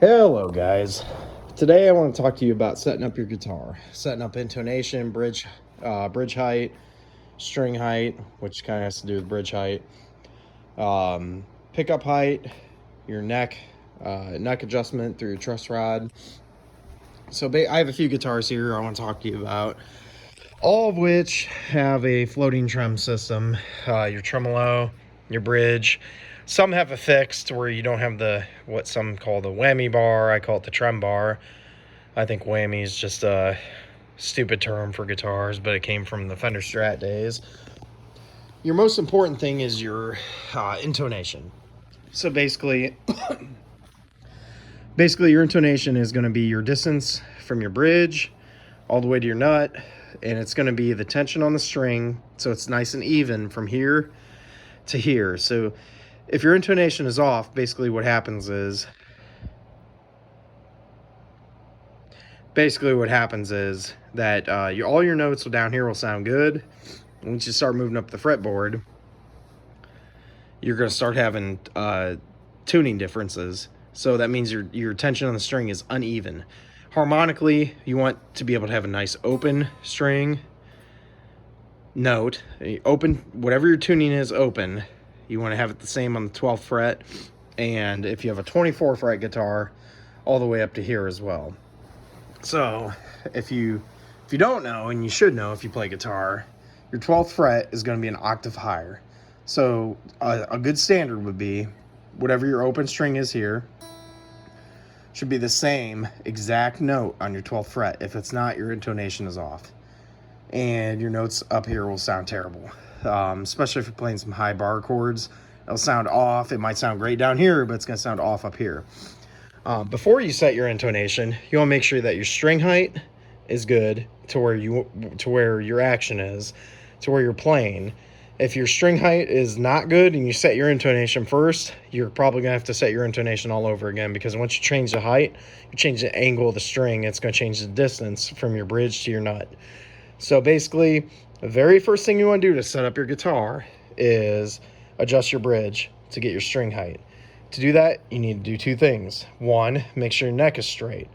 Hello guys. Today I want to talk to you about setting up your guitar. Setting up intonation, bridge height, string height, which kind of has to do with bridge height, pickup height, your neck adjustment through your truss rod. So I have a few guitars here I want to talk to you about, all of which have a floating trem system. Your tremolo, your bridge. Some have a fixed where you don't have the what some call the whammy bar. I call it the trem bar. I think whammy is just a stupid term for guitars, but it came from the Fender Strat days. Your most important thing is your intonation. So basically your intonation is going to be your distance from your bridge all the way to your nut, and it's going to be the tension on the string, so it's nice and even from here to here. So if your intonation is off, basically what happens is that all your notes down here will sound good. Once you start moving up the fretboard, you're going to start having tuning differences. So that means your tension on the string is uneven. Harmonically, you want to be able to have a nice open string note. Open, whatever your tuning is open, you want to have it the same on the 12th fret. And if you have a 24 fret guitar, all the way up to here as well. So if you don't know, and you should know if you play guitar, your 12th fret is going to be an octave higher. So a good standard would be whatever your open string is here should be the same exact note on your 12th fret. If it's not, your intonation is off, and your notes up here will sound terrible. Especially if you're playing some high bar chords, it'll sound off. It might sound great down here, but it's going to sound off up here. Before you set your intonation, you want to make sure that your string height is good to where your action is, to where you're playing. If your string height is not good and you set your intonation first, you're probably going to have to set your intonation all over again, because once you change the height, you change the angle of the string, it's going to change the distance from your bridge to your nut. So basically, the very first thing you want to do to set up your guitar is adjust your bridge to get your string height. To do that, you need to do two things. One, make sure your neck is straight.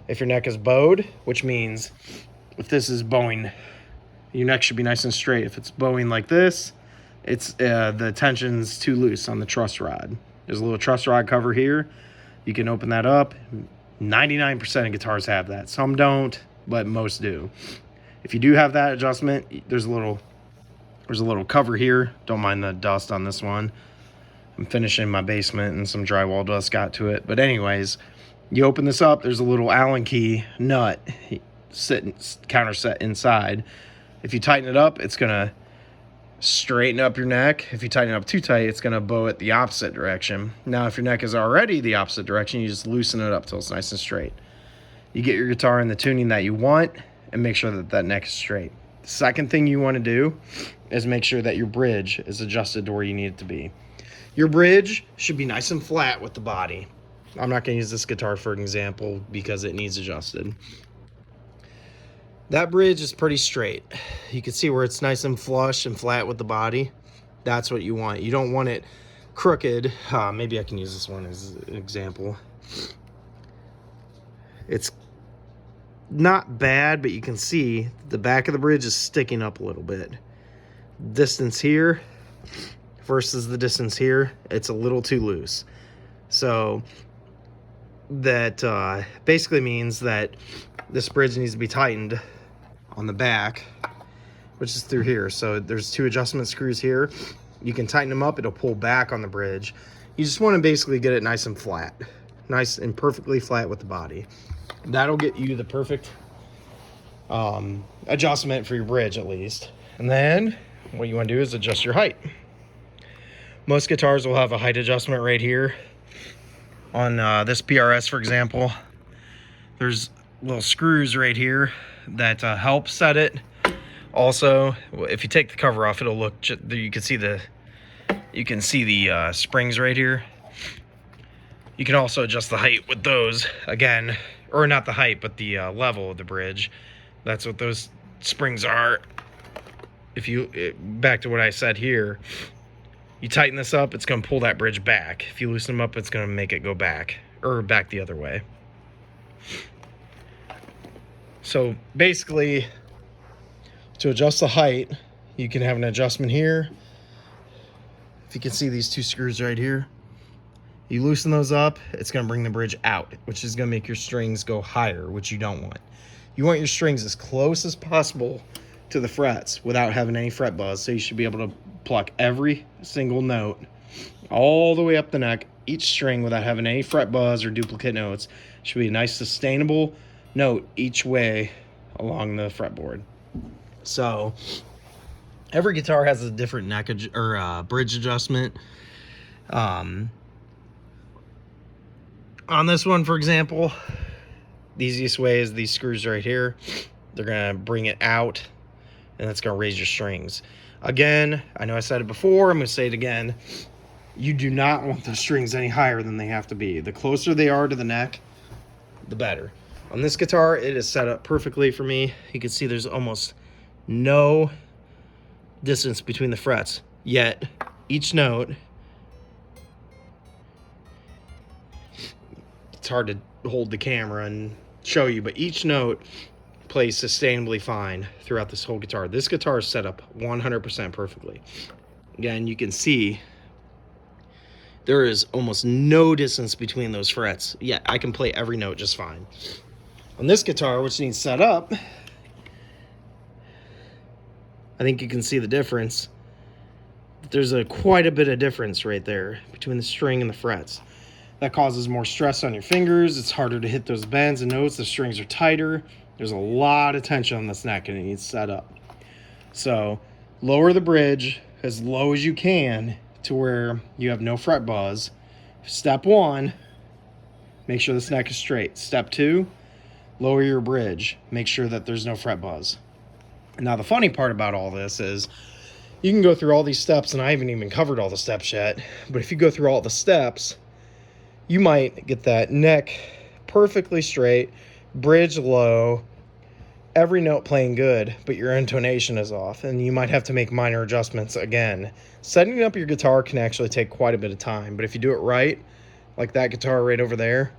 If your neck is bowed, which means if this is bowing, your neck should be nice and straight. If it's bowing like this, it's the tension's too loose on the truss rod. There's a little truss rod cover here. You can open that up. 99% of guitars have that. Some don't, but most do. If you do have that adjustment, there's a little cover here. Don't mind the dust on this one. I'm finishing my basement and some drywall dust got to it. But anyways, you open this up, there's a little Allen key nut counter set inside. If you tighten it up, it's gonna straighten up your neck. If you tighten it up too tight, it's gonna bow it the opposite direction. Now, if your neck is already the opposite direction, you just loosen it up till it's nice and straight. You get your guitar in the tuning that you want and make sure that neck is straight. The second thing you want to do is make sure that your bridge is adjusted to where you need it to be. Your bridge should be nice and flat with the body. I'm not going to use this guitar for an example because it needs adjusted. That bridge is pretty straight. You can see where it's nice and flush and flat with the body. That's what you want. You don't want it crooked. Maybe I can use this one as an example. It's not bad, but you can see the back of the bridge is sticking up a little bit. Distance here versus the distance here, it's a little too loose. So that basically means that this bridge needs to be tightened on the back, which is through here. So there's two adjustment screws here. You can tighten them up, it'll pull back on the bridge. You just want to basically get it nice and flat, nice and perfectly flat with the body. That'll get you the perfect adjustment for your bridge, at least. And then what you want to do is adjust your height. Most guitars will have a height adjustment right here. On this PRS, for example, there's little screws right here that help set it. Also, if you take the cover off, it'll look. You can see the springs right here. You can also adjust the height with those again, or not the height, but the level of the bridge. That's what those springs are. Back to what I said here, you tighten this up, it's going to pull that bridge back. If you loosen them up, it's going to make it go back or back the other way. So basically, to adjust the height, you can have an adjustment here. If you can see these two screws right here, you loosen those up, it's going to bring the bridge out, which is going to make your strings go higher, which you don't want. You want your strings as close as possible to the frets without having any fret buzz, so you should be able to pluck every single note all the way up the neck, each string, without having any fret buzz or duplicate notes. It should be a nice sustainable note each way along the fretboard. So every guitar has a different neck or bridge adjustment. On this one, for example, the easiest way is these screws right here. They're gonna bring it out, and that's gonna raise your strings. Again, I know I said it before, I'm gonna say it again. You do not want the strings any higher than they have to be. The closer they are to the neck, the better. On this guitar, it is set up perfectly for me. You can see there's almost no distance between the frets, yet each note, it's hard to hold the camera and show you, but each note plays sustainably fine throughout this whole guitar. This guitar is set up 100% perfectly. Again, you can see there is almost no distance between those frets, yet I can play every note just fine. On this guitar, which needs set up, I think you can see the difference. There's quite a bit of difference right there between the string and the frets. That causes more stress on your fingers. It's harder to hit those bends and notes. The strings are tighter. There's a lot of tension on this neck, and it needs set up. So lower the bridge as low as you can to where you have no fret buzz. Step 1, make sure this neck is straight. Step 2, lower your bridge. Make sure that there's no fret buzz. Now, the funny part about all this is you can go through all these steps, and I haven't even covered all the steps yet, but if you go through all the steps, you might get that neck perfectly straight, bridge low, every note playing good, but your intonation is off, and you might have to make minor adjustments again. Setting up your guitar can actually take quite a bit of time, but if you do it right, like that guitar right over there,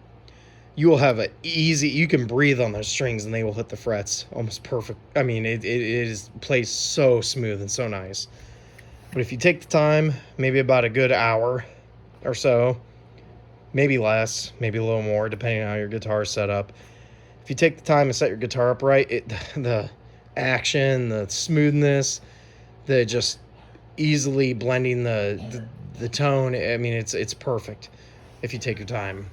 you will have you can breathe on those strings and they will hit the frets almost perfect. I mean, it plays so smooth and so nice. But if you take the time, maybe about a good hour or so, maybe less, maybe a little more, depending on how your guitar is set up. If you take the time and set your guitar up right, the action, the smoothness, the just easily blending the tone, I mean, it's perfect if you take your time.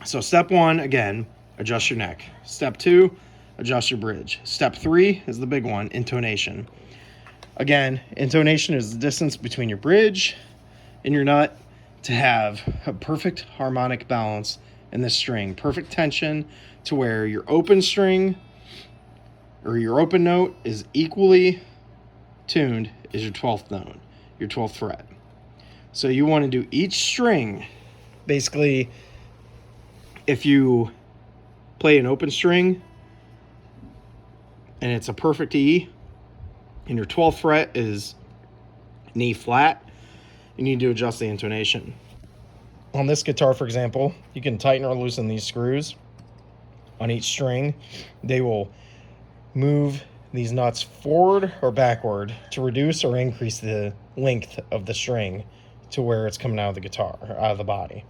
So step 1, again, adjust your neck. Step 2, adjust your bridge. Step 3 is the big one, intonation. Again, intonation is the distance between your bridge and your nut to have a perfect harmonic balance in this string. Perfect tension to where your open string or your open note is equally tuned as your 12th note, your 12th fret. So you want to do each string, basically, if you play an open string and it's a perfect E and your 12th fret is an E flat, you need to adjust the intonation. On this guitar, for example, you can tighten or loosen these screws on each string. They will move these nuts forward or backward to reduce or increase the length of the string to where it's coming out of the guitar, or out of the body.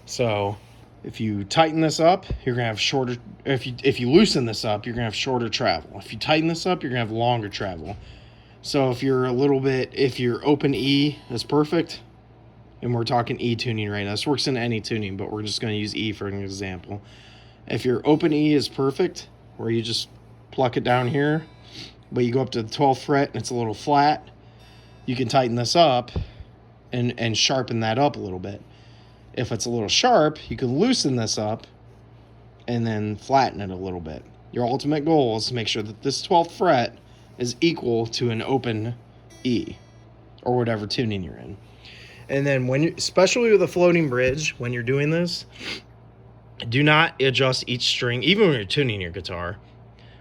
So if you tighten this up, you're gonna have shorter. If you loosen this up, you're gonna have shorter travel. If you tighten this up, you're gonna have longer travel. So if your open E is perfect, and we're talking E tuning right now. This works in any tuning, but we're just gonna use E for an example. If your open E is perfect, where you just pluck it down here, but you go up to the 12th fret and it's a little flat, you can tighten this up and sharpen that up a little bit. If it's a little sharp, you can loosen this up and then flatten it a little bit. Your ultimate goal is to make sure that this 12th fret is equal to an open E or whatever tuning you're in. And then especially with a floating bridge, when you're doing this, do not adjust each string, even when you're tuning your guitar.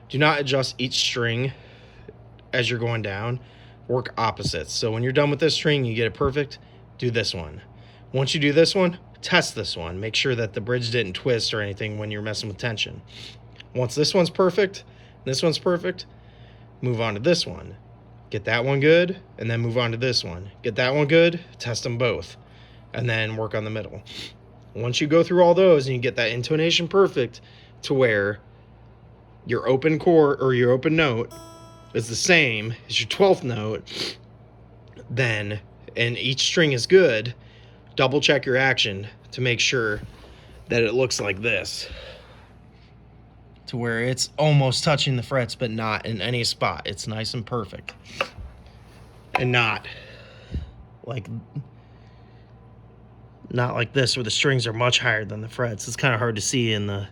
Do not adjust each string as you're going down. Work opposites. So when you're done with this string, you get it perfect, do this one. Once you do this one, test this one. Make sure that the bridge didn't twist or anything when you're messing with tension. Once this one's perfect, move on to this one. Get that one good, and then move on to this one. Get that one good, test them both, and then work on the middle. Once you go through all those and you get that intonation perfect to where your open chord or your open note is the same as your 12th note, then, and each string is good, double check your action to make sure that it looks like this, to where it's almost touching the frets but not in any spot. It's nice and perfect, and not like this where the strings are much higher than the frets. It's kind of hard to see in the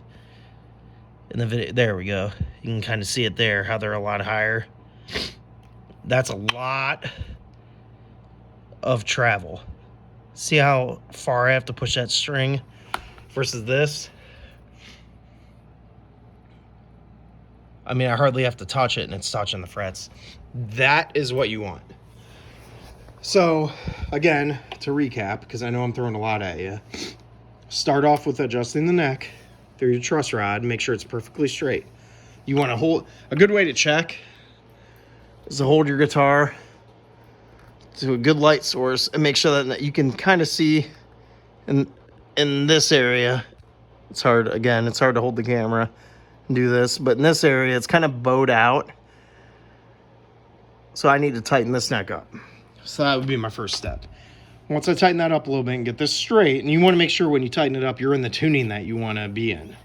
video. There we go. You can kind of see it there, how they're a lot higher. That's a lot of travel. See how far I have to push that string versus this? I mean, I hardly have to touch it and it's touching the frets. That is what you want. So, again, to recap, because I know I'm throwing a lot at you, start off with adjusting the neck through your truss rod. Make sure it's perfectly straight. You want to hold, a good way to check is to hold your guitar to a good light source and make sure that you can kind of see in this area. It's hard, again, it's hard to hold the camera and do this, but in this area, it's kind of bowed out. So I need to tighten this neck up. So that would be my first step. Once I tighten that up a little bit and get this straight, and you want to make sure when you tighten it up, you're in the tuning that you want to be in.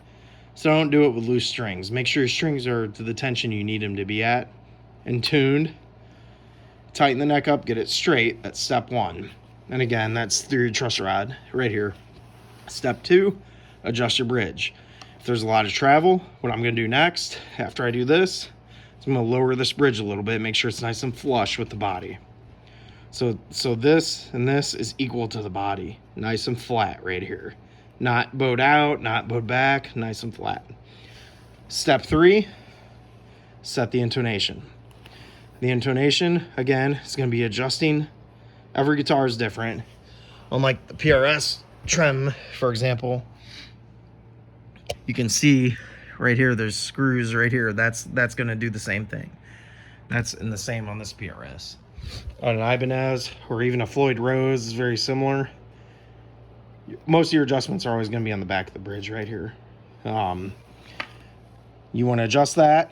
So don't do it with loose strings. Make sure your strings are to the tension you need them to be at and tuned. Tighten the neck up, get it straight. That's step one. And again, that's through your truss rod right here. Step two, adjust your bridge. If there's a lot of travel, what I'm going to do next, after I do this, is I'm going to lower this bridge a little bit, make sure it's nice and flush with the body. So this and this is equal to the body. Nice and flat right here. Not bowed out, not bowed back, nice and flat. Step three, set the intonation. The intonation, again, is going to be adjusting. Every guitar is different. Unlike the PRS trem, for example, you can see right here, there's screws right here. That's going to do the same thing. That's in the same on this PRS. On an Ibanez or even a Floyd Rose is very similar. Most of your adjustments are always going to be on the back of the bridge right here. You want to adjust that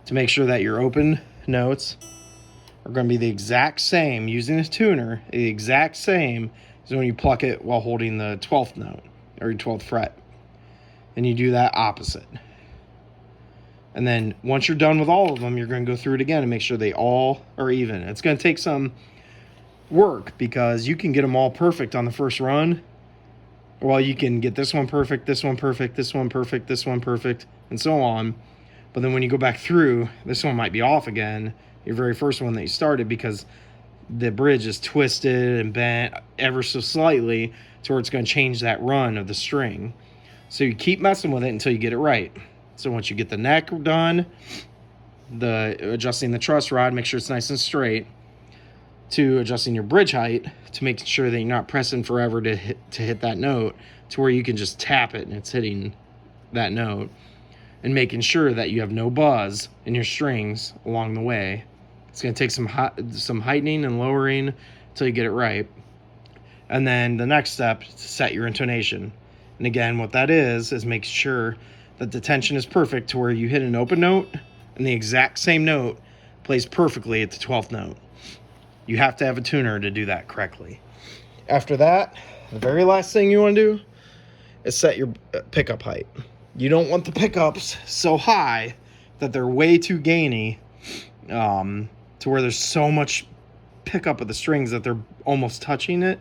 to make sure that your open notes are going to be the exact same, using a tuner, the exact same as when you pluck it while holding the 12th note or your 12th fret. And you do that opposite. And then once you're done with all of them, you're going to go through it again and make sure they all are even. It's going to take some work because you can get them all perfect on the first run. Well, you can get this one perfect, this one perfect, this one perfect, this one perfect, and so on. But then when you go back through, this one might be off again, your very first one that you started, because the bridge is twisted and bent ever so slightly to where it's going to change that run of the string. So you keep messing with it until you get it right. So once you get the neck done, adjusting the truss rod, make sure it's nice and straight, to adjusting your bridge height to make sure that you're not pressing forever to hit that note, to where you can just tap it and it's hitting that note, and making sure that you have no buzz in your strings along the way. It's going to take some heightening and lowering until you get it right. And then the next step is to set your intonation. And again, what that is make sure that the tension is perfect to where you hit an open note and the exact same note plays perfectly at the 12th note. You have to have a tuner to do that correctly. After that, the very last thing you want to do is set your pickup height. You don't want the pickups so high that they're way too gainy, to where there's so much pickup of the strings that they're almost touching it,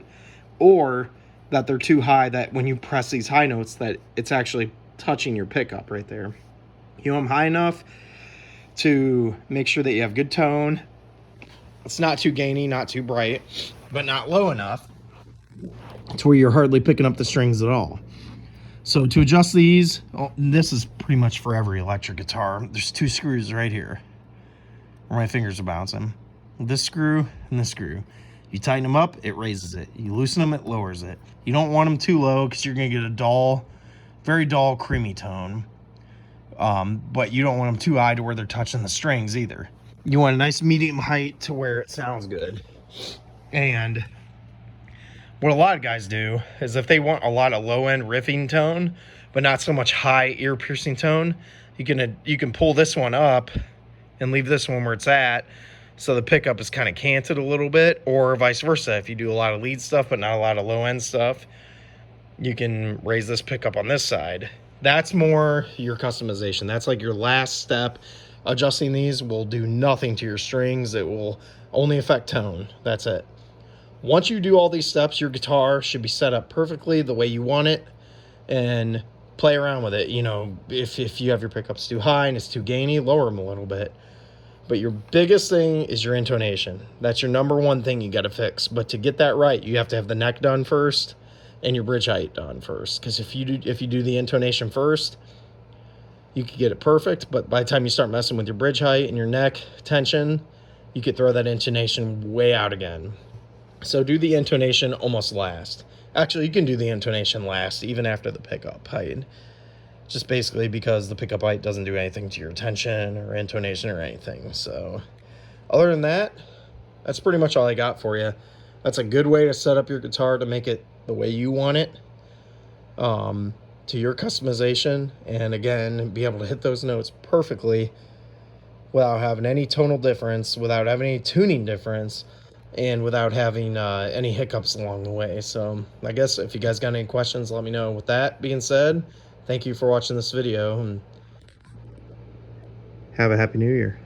or that they're too high that when you press these high notes that it's actually touching your pickup right there. You want them high enough to make sure that you have good tone. It's not too gainy, not too bright, but not low enough to where you're hardly picking up the strings at all. So to adjust these, this is pretty much for every electric guitar. There's two screws right here where my fingers are bouncing. This screw and this screw. You tighten them up, it raises it. You loosen them, it lowers it. You don't want them too low because you're going to get a dull, very dull, creamy tone. But you don't want them too high to where they're touching the strings either. You want a nice medium height to where it sounds good. And what a lot of guys do is if they want a lot of low-end riffing tone, but not so much high ear-piercing tone, you can pull this one up and leave this one where it's at, so the pickup is kind of canted a little bit, or vice versa. If you do a lot of lead stuff but not a lot of low-end stuff, you can raise this pickup on this side. That's more your customization. That's like your last step. Adjusting these will do nothing to your strings. It will only affect tone. That's it. Once you do all these steps, your guitar should be set up perfectly the way you want it, and play around with it. You know, if you have your pickups too high and it's too gainy, lower them a little bit. But your biggest thing is your intonation. That's your number one thing you got to fix. But to get that right, you have to have the neck done first and your bridge height done first. Because if you do the intonation first, you could get it perfect. But by the time you start messing with your bridge height and your neck tension, you could throw that intonation way out again. So do the intonation almost last. Actually, you can do the intonation last, even after the pickup height. Just basically because the pickup height doesn't do anything to your tension or intonation or anything. So other than that, that's pretty much all I got for you. That's a good way to set up your guitar to make it the way you want it, to your customization. And again, be able to hit those notes perfectly without having any tonal difference, without having any tuning difference, and without having any hiccups along the way. So I guess if you guys got any questions, let me know. With that being said, thank you for watching this video, and have a happy new year.